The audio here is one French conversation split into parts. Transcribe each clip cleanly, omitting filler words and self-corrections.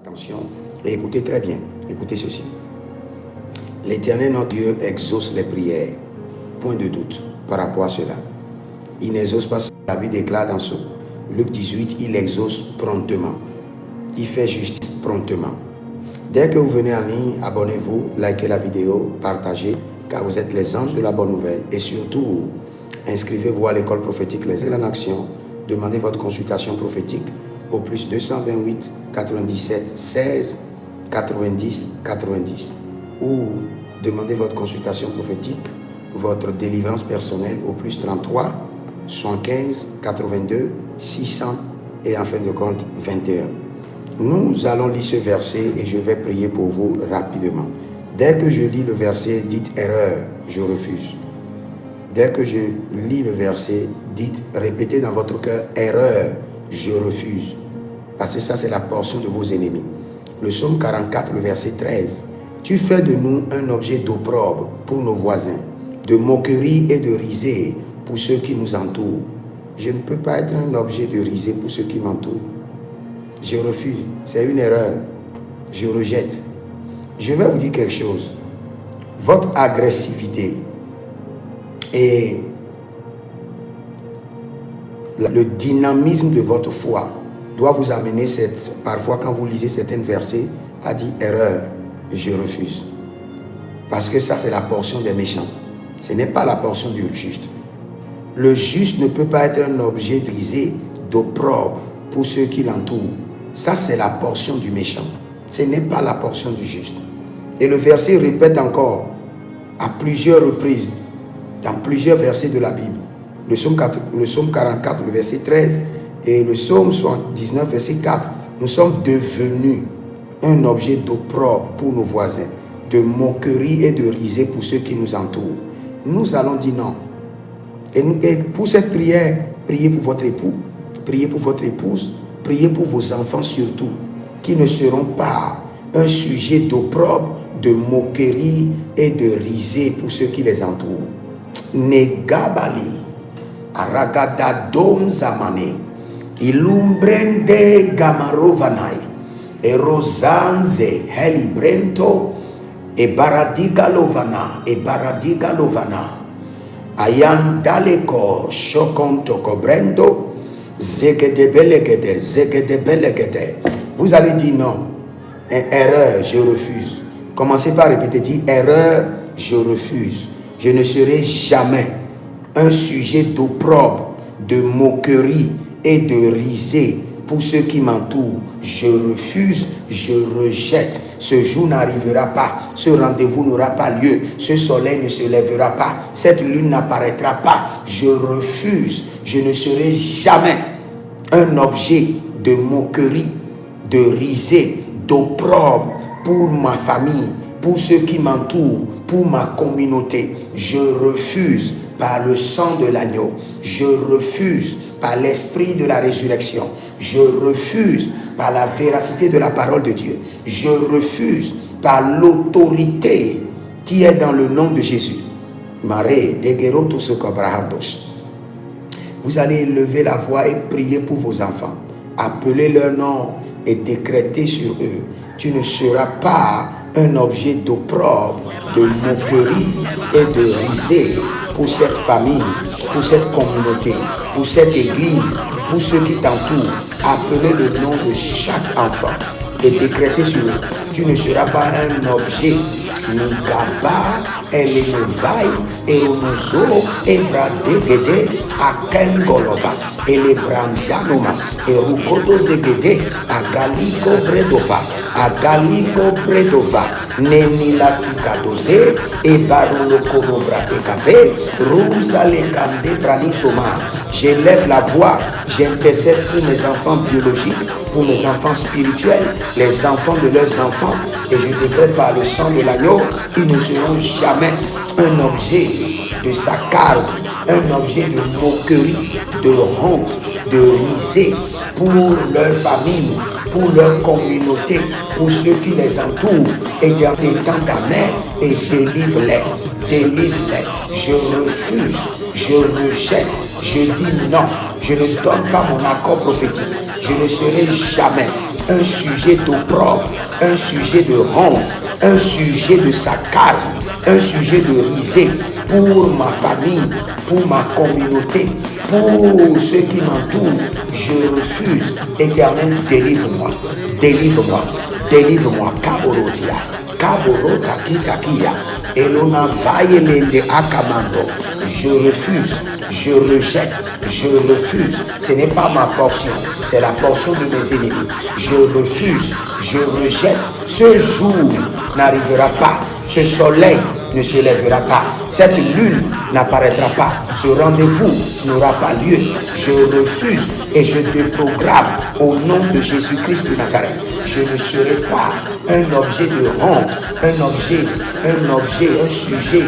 Attention et écoutez très bien. Écoutez ceci. L'Éternel, notre Dieu, exauce les prières. Point de doute par rapport à cela. Il n'exauce pas, la Bible déclare dans son Luc 18, il exauce promptement. Il fait justice promptement. Dès que vous venez en ligne, abonnez-vous, likez la vidéo, partagez, car vous êtes les anges de la bonne nouvelle. Et surtout, inscrivez-vous à l'école prophétique Les Ailes en Action. Demandez votre consultation prophétique au plus 228 97 16 90 90. Ou demandez votre consultation prophétique, votre délivrance personnelle au plus 33 75 82 600 et en fin de compte 21. Nous allons lire ce verset et je vais prier pour vous rapidement. Dès que je lis le verset, dites erreur, je refuse. Dès que je lis le verset, dites, répétez dans votre cœur, erreur, je refuse. Parce que ça, c'est la portion de vos ennemis. Le psaume 44, le verset 13. Tu fais de nous un objet d'opprobre pour nos voisins, de moquerie et de risée pour ceux qui nous entourent. Je ne peux pas être un objet de risée pour ceux qui m'entourent. Je refuse. C'est une erreur. Je rejette. Je vais vous dire quelque chose. Votre agressivité et le dynamisme de votre foi doit vous amener parfois quand vous lisez certains versets à dire erreur, je refuse. Parce que ça c'est la portion des méchants. Ce n'est pas la portion du juste. Le juste ne peut pas être un objet brisé, d'opprobre pour ceux qui l'entourent. Ça c'est la portion du méchant. Ce n'est pas la portion du juste. Et le verset répète encore à plusieurs reprises dans plusieurs versets de la Bible. Le psaume 44, le verset 13 et le psaume 79, verset 4. Nous sommes devenus un objet d'opprobre pour nos voisins, de moquerie et de risée pour ceux qui nous entourent. Nous allons dire non. Et pour cette prière, priez pour votre époux, priez pour votre épouse, priez pour vos enfants surtout, qui ne seront pas un sujet d'opprobre, de moquerie et de risée pour ceux qui les entourent. Negabali, Aragada dom zamane, Ilumbrende gamarovanai, Erozanze helibrento, Ebaradiga lovana, Ayan daleko shokonto kobrendo, Zegedebelegede. Vous allez dire non. Erreur, je refuse. Commencez par répéter, dire erreur, je refuse. Je ne serai jamais un sujet d'opprobre, de moquerie et de risée pour ceux qui m'entourent. Je refuse, je rejette. Ce jour n'arrivera pas. Ce rendez-vous n'aura pas lieu. Ce soleil ne se lèvera pas. Cette lune n'apparaîtra pas. Je refuse. Je ne serai jamais un objet de moquerie, de risée, d'opprobre pour ma famille, pour ceux qui m'entourent, pour ma communauté. Je refuse par le sang de l'agneau. Je refuse par l'esprit de la résurrection. Je refuse par la véracité de la parole de Dieu. Je refuse par l'autorité qui est dans le nom de Jésus. Vous allez lever la voix et prier pour vos enfants. Appelez leur nom et décréter sur eux. Tu ne seras pas un objet d'opprobre, de moquerie et de risée pour cette famille, pour cette communauté, pour cette église, pour ceux qui t'entourent. Appelez le nom de chaque enfant et décrétez sur eux. Tu ne seras pas un objet. Nigaba, Elenovai, Eronozo, Ebradegede, Akengolova, Elebrandanoma, Erukodo Zegede, Agaligo Bredova, Nenilatikadoze, Ebaronokorobratekave, Rouzalekande Branisoma. J'élève la voix, j'intercède pour mes enfants biologiques, pour mes enfants spirituels, les enfants de leurs enfants, et je décrète par le sang de l'agneau, ils ne seront jamais un objet de sarcasme, un objet de moquerie, de honte, de risée pour leur famille, pour leur communauté, pour ceux qui les entourent. Et étends ta main et délivre-les. Je refuse, je rejette, je dis non. Je ne donne pas mon accord prophétique. Je ne serai jamais un sujet d'opprobre, un sujet de honte, un sujet de sarcasme, un sujet de risée pour ma famille, pour ma communauté, pour ceux qui m'entourent. Je refuse. Éternel, délivre-moi, délivre-moi, délivre-moi. Kaborotia, Kaborota Kitakia, Elona Vayelende Akamando. Je refuse, je rejette, je refuse. Ce n'est pas ma portion, c'est la portion de mes ennemis. Je refuse, je rejette. Ce jour n'arrivera pas, ce soleil ne se lèvera pas, cette lune n'apparaîtra pas, ce rendez-vous n'aura pas lieu. Je refuse et je déprogramme au nom de Jésus-Christ de Nazareth. Je ne serai pas un objet de honte, un sujet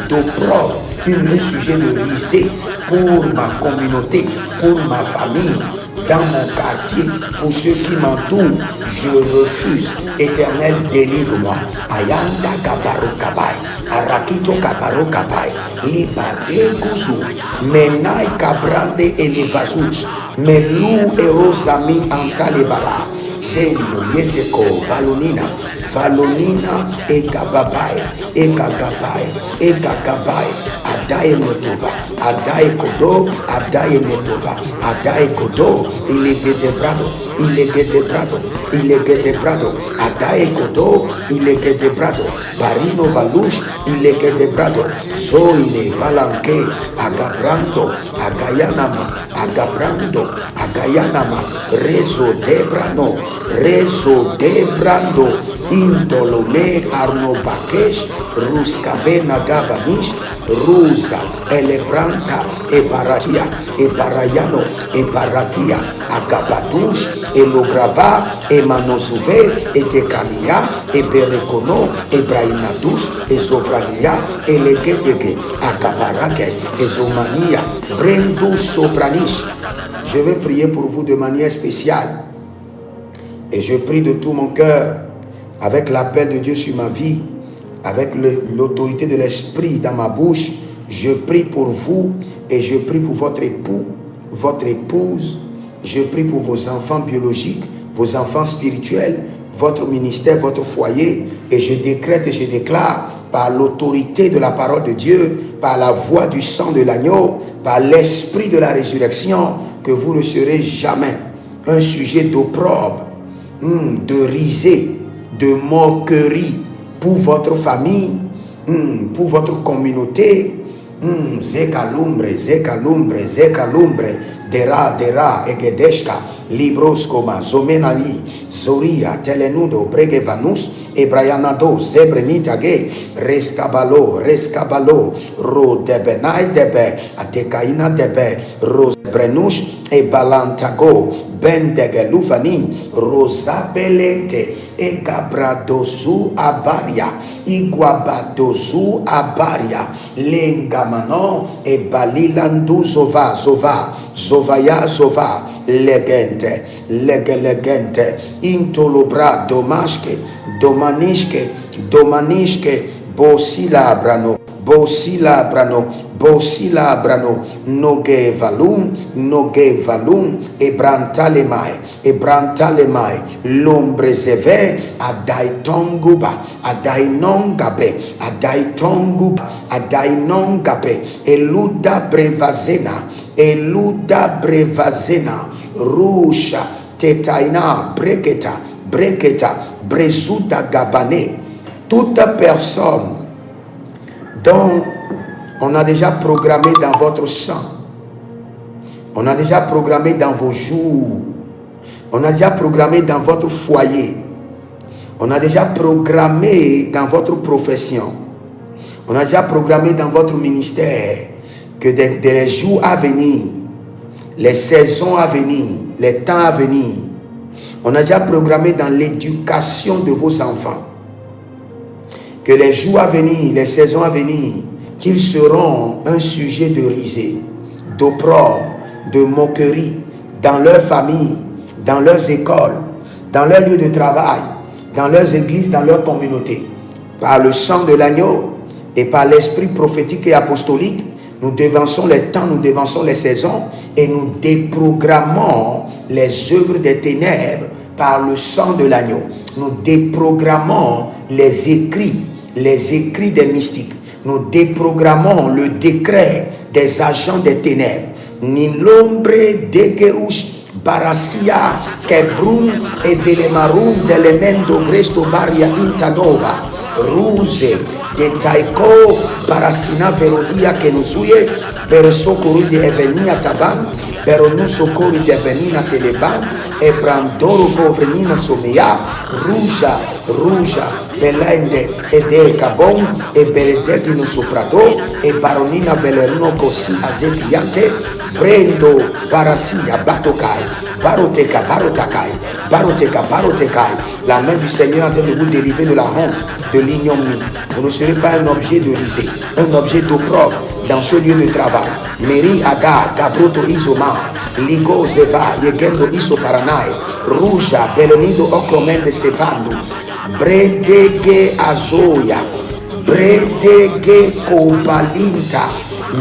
d'opprobre, un sujet de risée pour ma communauté, pour ma famille, dans mon quartier, pour ceux qui m'entourent. Je refuse. Éternel, délivre-moi. Ayanda Kabaro Kabai, Arakito Kabaro Kabai, Libade Kuzu, Menai Kabrande Elevazus, Melu Erosami Antalebara, Dendo Yeteko, Valonina, Ekababai, Adaye Motova, Adaye Kodo, Adaye Motova, Adaye Kodo, Ilegede Brado, Adaye Kodo, Ilegede Brado, Barino Valush, Ilegede Brado, Zoine Valanke, Agabrando, Agayanama, Rezo Debrando, Indolome Arno Bakesh, Ruskabena Gavanish, Rusa, Elebranta, Ebarahia, Ebarayano, Ebarakia, Agabadush, Elograva, Emanosuve, Etekania, Eberekono, Ebrainadus, Ezovralia, Elegedege, Agabarake, Ezomania, Brendus Sopranish. Je vais prier pour vous de manière spéciale. Et je prie de tout mon cœur, avec l'appel de Dieu sur ma vie, avec l'autorité de l'Esprit dans ma bouche. Je prie pour vous et je prie pour votre époux, votre épouse. Je prie pour vos enfants biologiques, vos enfants spirituels, votre ministère, votre foyer. Et je décrète et je déclare par l'autorité de la parole de Dieu, par la voix du sang de l'agneau, par l'esprit de la résurrection, que vous ne serez jamais un sujet d'opprobre, de risée, de moquerie pour votre famille, pour votre communauté. Zekalumbre, Dera, Egedeshka, Libroskoma, Zomenali, Zoria, Telenudo, Bregevanus, Ebrayanado, Zebrenitage, Rescabalo, Rodebenai debe, Atekaina debe, Rosebrenush, Ebalantago, Bendegelufani, Rosabelente, Egabradozu Abaria, Iguabadozu Abaria, Lengamano, Ebalilandu Zova, Legente, Intolobra, Domanishke, Bosila Brano, Noge Valum, Ebrantalemai, Lombrezeve, Adainongabe, Eluda Brevazena, Rusha, Tetaina, Breketa, Brezuda Gabane. Toute personne dont on a déjà programmé dans votre sang, on a déjà programmé dans vos jours, on a déjà programmé dans votre foyer, on a déjà programmé dans votre profession, on a déjà programmé dans votre ministère, que dans les jours à venir, les saisons à venir, les temps à venir, on a déjà programmé dans l'éducation de vos enfants, que les jours à venir, les saisons à venir, qu'ils seront un sujet de risée, d'opprobre, de moquerie, dans leur famille, dans leurs écoles, dans leurs lieux de travail, dans leurs églises, dans leur communauté. Par le sang de l'agneau et par l'esprit prophétique et apostolique, nous devançons les temps, nous devançons les saisons et nous déprogrammons les œuvres des ténèbres par le sang de l'agneau. Nous déprogrammons les écrits des mystiques. Nous déprogrammons le décret des agents des ténèbres. Ni l'ombre de Gerouche, Barasia, Kebrum et Delemarum, Delemendo, Gresto, Baria, Intanova, Ruse, de Taiko, Barasina, Verodia, Kenusuye, Beresokuru de Evenia Taban, Beronu Sokoru de Benina Teleban, e Brandoro Govrenina Somea, Ruja, Belende, Ede Cabon, e Beredegino Soprado, e Baronina Velerno Cosi Azepiante, Brendo, Barasia, Batokai, Barotekai. La main du Seigneur est en train de vous délivrer de la honte, de l'ignominie. Vous ne serez pas un objet de risée, un objet d'opprobre dans ce lieu de travail. Meri Aga, Gabroto Isoma, Ligo Zeva, Yegendo Iso Paranai, Ruja, Belonido Okromende Sevando, Bredege Azoya, Bredege Kobalinta,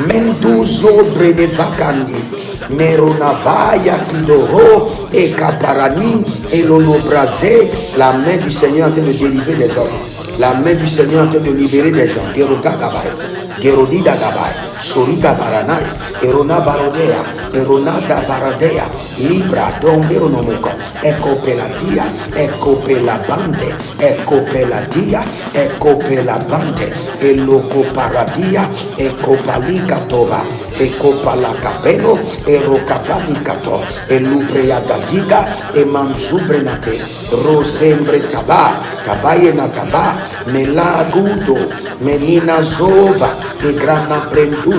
Menduzo Brenevakandi, Meronavaya Kidoro et Kaparani et l'Onobrasé. La main du Seigneur en train de délivrer des hommes. La main du Seigneur en train de libérer des gens. Geroga Gabai, Gerodida Gabai, Soriga Baranai, Erona Barodea, Eronada Baradea, Libra Don Veronomuko, Ecopeladia, Ecopelabante, Ecopeladia, Ecopelabante, Elocoparadia, Ecopalicatova, Ecopalacapeno, Erocapalicato, Elubreagadiga, Emanzubrenate, Rosembre Taba, Tabaye Nataba, Melagudo, Menina Zova, e Grana Prendu,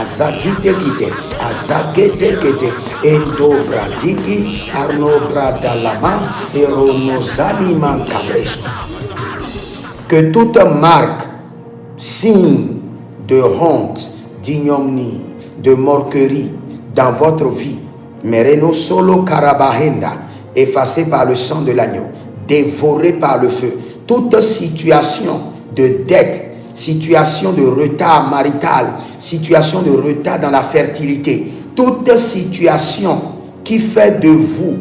Azagite Gite, Azagete Gete, Endobradigi, Arno Bradalama, et Ronozani Mancabresh. Que toute marque, signe de honte, d'ignominie, de moquerie dans votre vie, Mereno solo Karabahenda, effacé par le sang de l'agneau, dévoré par le feu, toute situation de dette, situation de retard marital, situation de retard dans la fertilité, toute situation qui fait de vous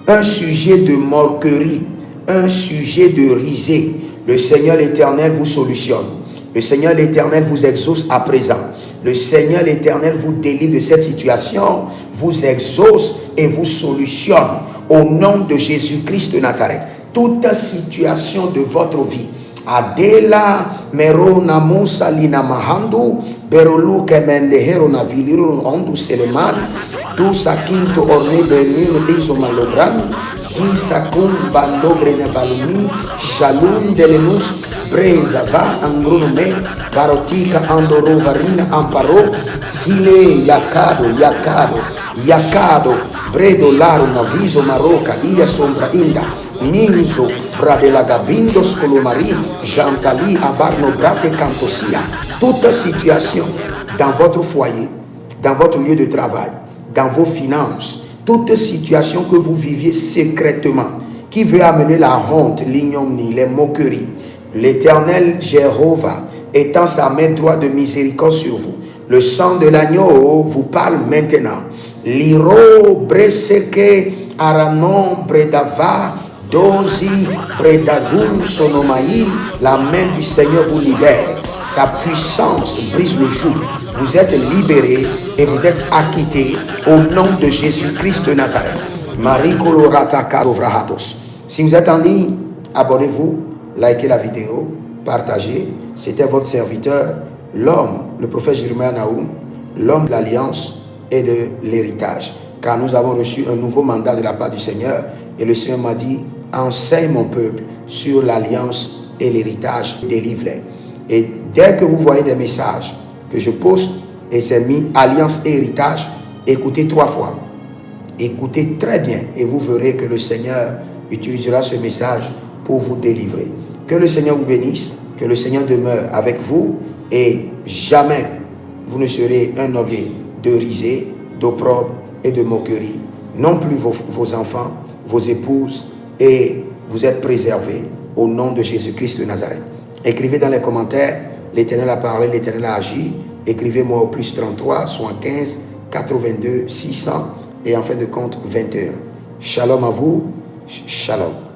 un sujet de moquerie, un sujet de risée, le Seigneur l'Éternel vous solutionne. Le Seigneur l'Éternel vous exauce à présent. Le Seigneur l'Éternel vous délivre de cette situation, vous exauce et vous solutionne au nom de Jésus-Christ de Nazareth. Toute situation de votre vie, Adela Merona Musa Lina Mahandu, Berolu Kemendehero Naviliru Ondu Seleman, Dusa Quinto Orne Benino Isomalogran, Disakum Bandogre Nevalumi, Shalom Delenus, Breza Va Angrunume, Barotika Andoro Varina Amparo, Sile Yakado, Bredo Laru Naviso Maroca, Ia Sombra Inda, Minzo, Bradela Gabindo Scolomari, Jantali Abarno Brate Cantosia. Toute situation dans votre foyer, dans votre lieu de travail, dans vos finances, toute situation que vous viviez secrètement, qui veut amener la honte, l'ignominie, les moqueries, l'Éternel Jéhovah étend sa main droite de miséricorde sur vous. Le sang de l'agneau vous parle maintenant. Liro Breseke Aranon Bredava Dozi Bredagum Sonomaï, la main du Seigneur vous libère. Sa puissance brise le joug. Vous êtes libérés et vous êtes acquittés au nom de Jésus-Christ de Nazareth. Marie Colorata Karovrahatos. Si vous êtes en ligne, abonnez-vous, likez la vidéo, partagez. C'était votre serviteur, l'homme, le prophète Jeremiah Nahum, l'homme de l'alliance et de l'héritage. Car nous avons reçu un nouveau mandat de la part du Seigneur. Et le Seigneur m'a dit, enseigne mon peuple sur l'alliance et l'héritage, délivre-les. Et dès que vous voyez des messages que je poste et c'est mis alliance et héritage, écoutez 3 fois. Écoutez très bien et vous verrez que le Seigneur utilisera ce message pour vous délivrer. Que le Seigneur vous bénisse, que le Seigneur demeure avec vous et jamais vous ne serez un objet de risée, d'opprobre et de moquerie. Non plus vos enfants, vos épouses, et vous êtes préservés au nom de Jésus-Christ de Nazareth. Écrivez dans les commentaires, l'Éternel a parlé, l'Éternel a agi. Écrivez-moi au plus 33, 75, 82, 600 et en fin de compte 21. Shalom à vous Shalom.